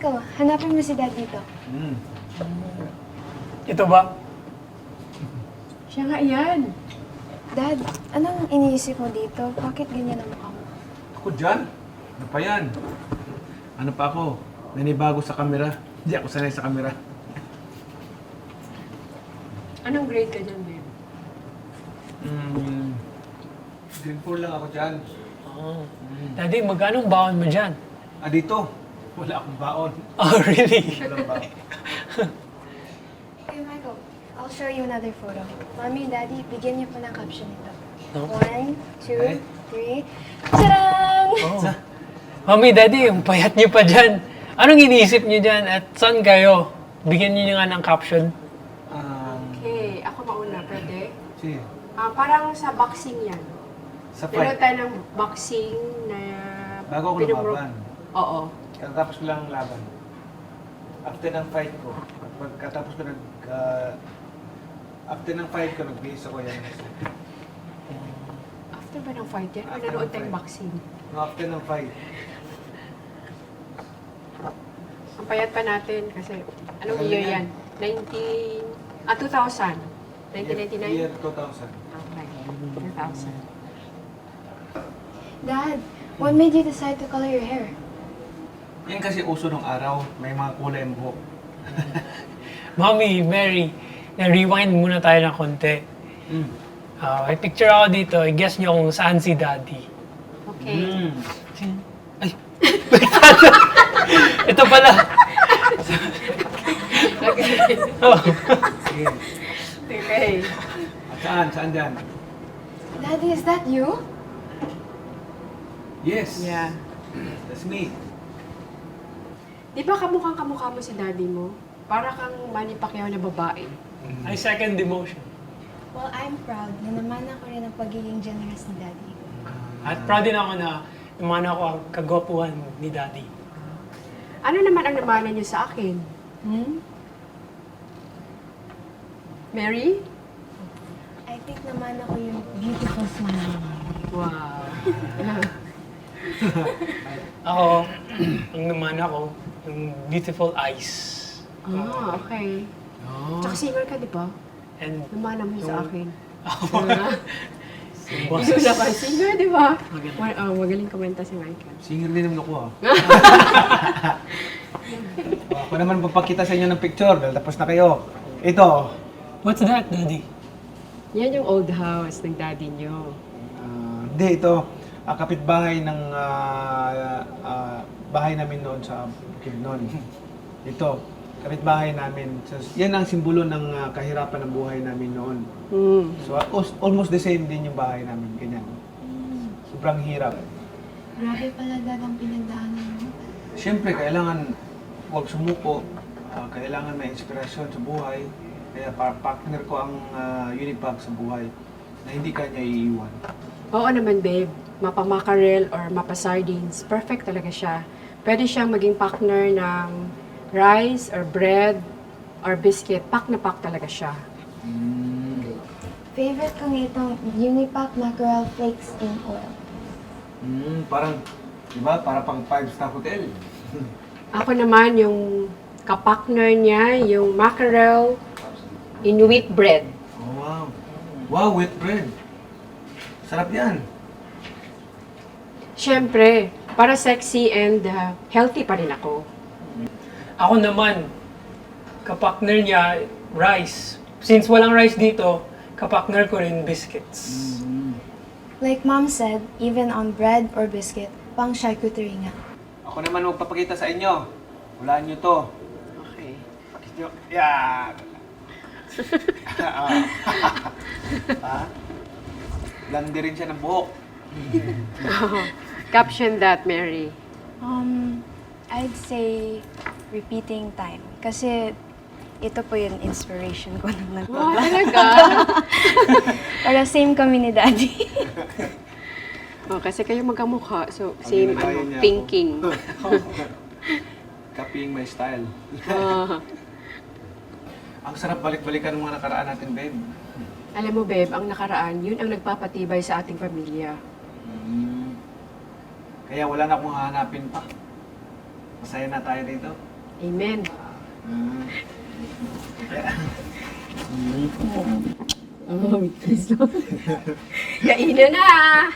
Michael, hanapin mo si Dad dito. Ito ba? Siya nga yan. Dad, anong iniisip mo dito? Bakit ganyan ang mukha mo? Ako dyan? Ano pa yan? Ano pa ako? Nanibago sa kamera. Hindi ako sanay sa kamera. Anong grade ka dyan, babe? Grade 4 lang ako dyan. Oh. Daddy, magkano baon mo dyan? Dito. Wala akong baon. Oh, really? Walang baon. Hey, Michael, I'll show you another photo. Mommy and Daddy, bigyan niyo po ng caption nito. No? 1, 2, Okay. 3. Tadang! Oh. Mami, Daddy, yung payat niyo pa dyan. Anong iniisip niyo dyan at saan kayo? Bigyan niyo nga ng caption. Okay, ako mauna, pwede? Sige. Parang sa boxing yan. Sa Meron fight. tayo ng boxing na... Bago ako pinumro- lumaban. Oo. Katapos ko lang ang laban. After ng fight ko, pagkatapos ko after ng fight ko, nagbihis ako yan. After ba ng fight yan? O After nanood ng tayong fight. boxing? No, after ng fight. Ang payat pa natin kasi... Anong Ano year yan? yan? 2000. 1999? Year 2000. Okay. 2000. Dad, what made you decide to color your hair? Yan kasi uso ng araw. May mga kulay ang buhok. Mami, Mary, na-rewind muna tayo ng konti. Mm. May picture ako dito. I-guess niyo kung saan si Daddy. Okay. Ay! Ito pala! Oh. Sige. Okay. At saan? Saan dyan? Daddy, is that you? Yes. Yeah. That's me. Di ba kamukhang-kamukha mo si daddy mo? Para kang Manny Pacquiao na babae. I second demotion. Well, I'm proud na naman ako rin ang pagiging generous ni Daddy. At proud din ako na naman ako ang kagwapuhan ni Daddy. Ano naman ang namana niyo sa akin? Mary? I think naman ako yung beautiful smile. Wow. Ako, ang naman ako, yung beautiful eyes. Okay. Oh. Tsaka singer ka, di ba? And Namana mo sa akin. yung Ikaw boses. naman, singer, di ba? Magaling. Magaling kumenta si Michael. Singer din naman ako Ako naman papakita sa inyo ng picture dahil tapos na kayo. Ito. What's that, Daddy? Yan yung old house ng daddy niyo. Hindi, ito. Kapitbahay ng bahay namin noon sa Bukidnon. Ito. Kapitbahay namin. So, yan ang simbolo ng kahirapan ng buhay namin noon. So almost the same din yung bahay namin. Ganyan. Sobrang hirap. Grabe pala, Dad, ang pinagdaanan mo. Siyempre, kailangan huwag sumuko. Kailangan may inspirasyon sa buhay. Kaya partner ko ang Unipag sa buhay na hindi kanya iiwan. Oo naman, babe. Mapa-mackerel or mapa-sardines, perfect talaga siya. Pwede siyang maging partner ng rice or bread or biscuit. Pack na pack talaga siya. Favorite ko nga itong Unipack Mackerel Flakes in Oil. Parang, di ba? Para pang 5-star hotel. Ako naman, yung kapartner niya, yung mackerel in wheat bread. Oh, wow. Wow, wheat bread. Sarap yan. Siyempre, para sexy and healthy pa rin ako. Ako naman, kapartner niya, rice. Since walang rice dito, kapartner ko rin biscuits. Like Mom said, even on bread or biscuit, pang charcuterie nga. Ako naman magpapakita sa inyo. Hulaan nyo to. Okay. Pakita nyo. Yan. Blandi rin siya ng buhok. Caption that, Mary. I'd say repeating time. Kasi ito po yung inspiration ko nung Wow, nagpapa. talaga? Para same kami ni Daddy. Kasi kayo magkamukha, so same ginagaya niya ako. thinking. Copying my style. Ah. Ang sarap balik-balikan ng mga nakaraan natin, babe. Alam mo, babe, ang nakaraan, yun ang nagpapatibay sa ating pamilya. Kaya wala na akong hahanapin pa. Masaya na tayo dito. Amen. Oh, please Lord. Kainan na!